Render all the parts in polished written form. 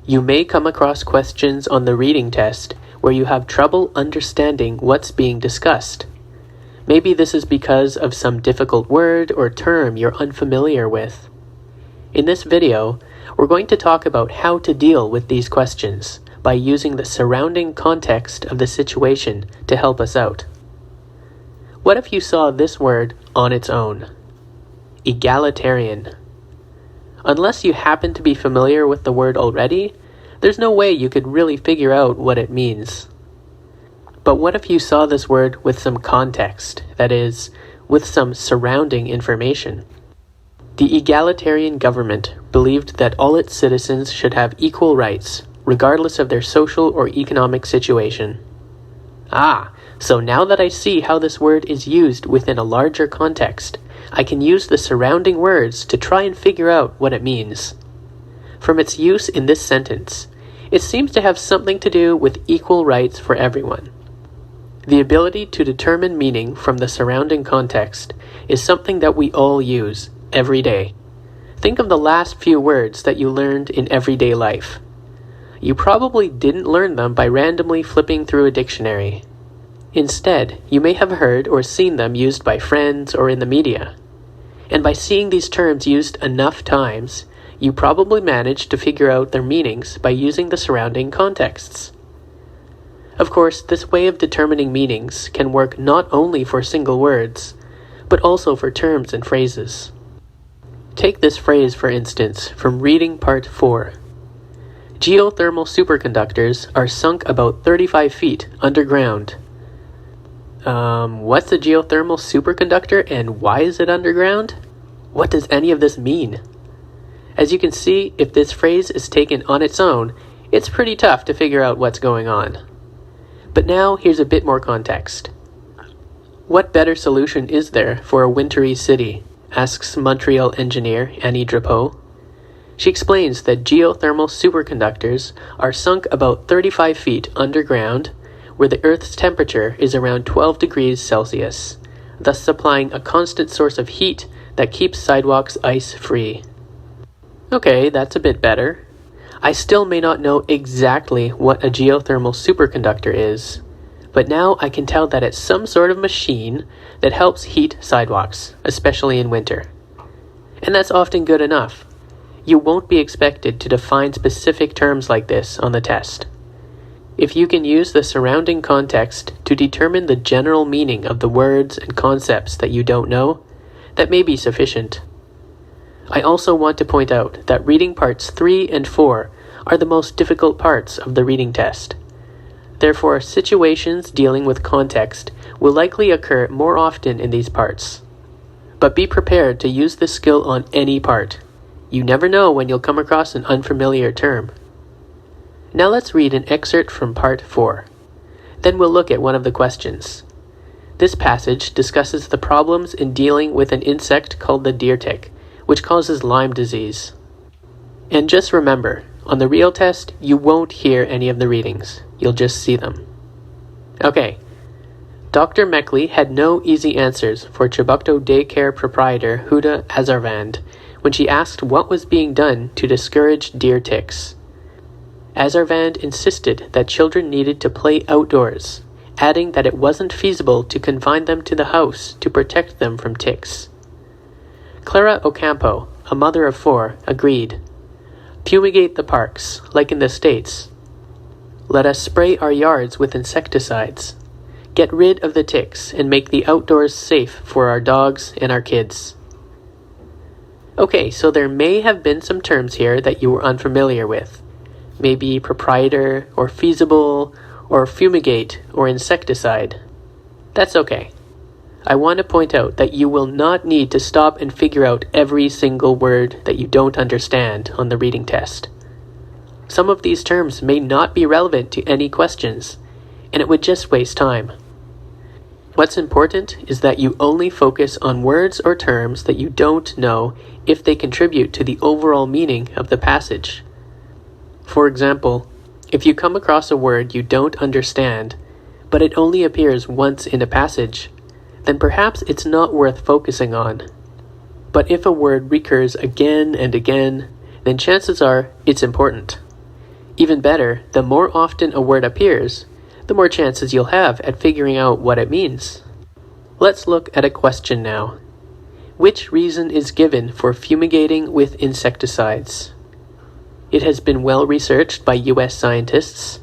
You may come across questions on the reading test where you have trouble understanding what's being discussed. Maybe this is because of some difficult word or term you're unfamiliar with. In this video, we're going to talk about how to deal with these questions by using the surrounding context of the situation to help us out. What if you saw this word on its own? Egalitarian. Unless you happen to be familiar with the word already, there's no way you could really figure out what it means. But what if you saw this word with some context, that is, with some surrounding information? The egalitarian government believed that all its citizens should have equal rights, regardless of their social or economic situation. So now that I see how this word is used within a larger context, I can use the surrounding words to try and figure out what it means. From its use in this sentence, it seems to have something to do with equal rights for everyone. The ability to determine meaning from the surrounding context is something that we all use every day. Think of the last few words that you learned in everyday life. You probably didn't learn them by randomly flipping through a dictionary. Instead, you may have heard or seen them used by friends or in the media. And by seeing these terms used enough times, you probably managed to figure out their meanings by using the surrounding contexts. Of course, this way of determining meanings can work not only for single words, but also for terms and phrases. Take this phrase, for instance, from reading part 4. Geothermal superconductors are sunk about 35 feet underground. What's a geothermal superconductor and why is it underground? What does any of this mean? As you can see, if this phrase is taken on its own, it's pretty tough to figure out what's going on. But now here's a bit more context. What better solution is there for a wintry city? Asks Montreal engineer Annie Drapeau. She explains that geothermal superconductors are sunk about 35 feet underground, where the Earth's temperature is around 12 degrees Celsius, thus supplying a constant source of heat that keeps sidewalks ice-free. Okay, that's a bit better. I still may not know exactly what a geothermal superconductor is, but now I can tell that it's some sort of machine that helps heat sidewalks, especially in winter. And that's often good enough. You won't be expected to define specific terms like this on the test. If you can use the surrounding context to determine the general meaning of the words and concepts that you don't know, that may be sufficient. I also want to point out that reading parts 3 and 4 are the most difficult parts of the reading test. Therefore, situations dealing with context will likely occur more often in these parts. But be prepared to use this skill on any part. You never know when you'll come across an unfamiliar term. Now let's read an excerpt from part 4. Then we'll look at one of the questions. This passage discusses the problems in dealing with an insect called the deer tick, which causes Lyme disease. And just remember, on the real test, you won't hear any of the readings. You'll just see them. Okay. Dr. Meckley had no easy answers for Chibukto daycare proprietor Huda Azarvand when she asked what was being done to discourage deer ticks. Azarvand insisted that children needed to play outdoors, adding that it wasn't feasible to confine them to the house to protect them from ticks. Clara Ocampo, a mother of 4, agreed. Fumigate the parks, like in the States. Let us spray our yards with insecticides. Get rid of the ticks and make the outdoors safe for our dogs and our kids. Okay, so there may have been some terms here that you were unfamiliar with. Maybe proprietor, or feasible, or fumigate, or insecticide. That's okay. I want to point out that you will not need to stop and figure out every single word that you don't understand on the reading test. Some of these terms may not be relevant to any questions, and it would just waste time. What's important is that you only focus on words or terms that you don't know if they contribute to the overall meaning of the passage. For example, if you come across a word you don't understand, but it only appears once in a passage, then perhaps it's not worth focusing on. But if a word recurs again and again, then chances are it's important. Even better, the more often a word appears, the more chances you'll have at figuring out what it means. Let's look at a question now. Which reason is given for fumigating with insecticides? It has been well researched by US scientists.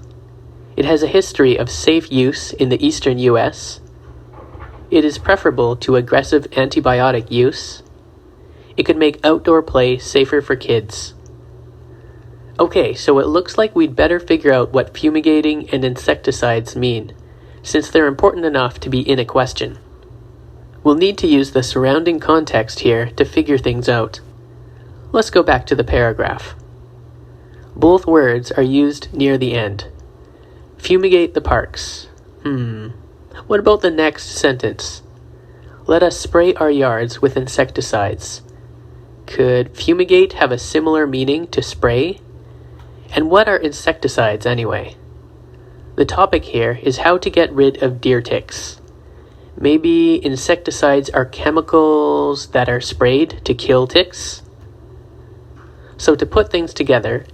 It has a history of safe use in the eastern US. It is preferable to aggressive antibiotic use. It could make outdoor play safer for kids. Okay, so it looks like we'd better figure out what fumigating and insecticides mean, since they're important enough to be in a question. We'll need to use the surrounding context here to figure things out. Let's go back to the paragraph. Both words are used near the end. Fumigate the parks. What about the next sentence? Let us spray our yards with insecticides. Could fumigate have a similar meaning to spray? And what are insecticides anyway? The topic here is how to get rid of deer ticks. Maybe insecticides are chemicals that are sprayed to kill ticks? So to put things together,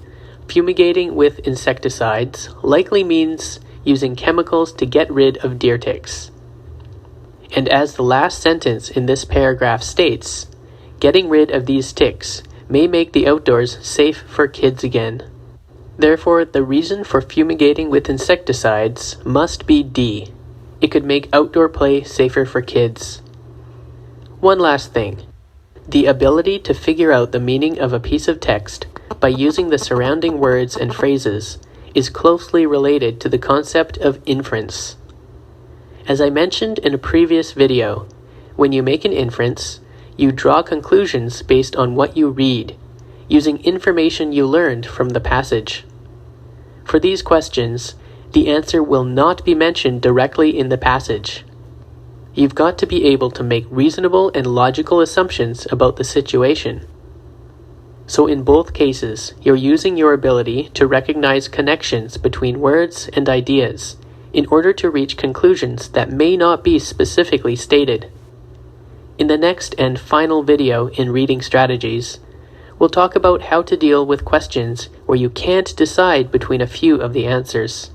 fumigating with insecticides likely means using chemicals to get rid of deer ticks. And as the last sentence in this paragraph states, getting rid of these ticks may make the outdoors safe for kids again. Therefore, the reason for fumigating with insecticides must be D. It could make outdoor play safer for kids. One last thing. The ability to figure out the meaning of a piece of text by using the surrounding words and phrases is closely related to the concept of inference. As I mentioned in a previous video, when you make an inference, you draw conclusions based on what you read, using information you learned from the passage. For these questions, the answer will not be mentioned directly in the passage. You've got to be able to make reasonable and logical assumptions about the situation. So in both cases, you're using your ability to recognize connections between words and ideas in order to reach conclusions that may not be specifically stated. In the next and final video in Reading Strategies, we'll talk about how to deal with questions where you can't decide between a few of the answers.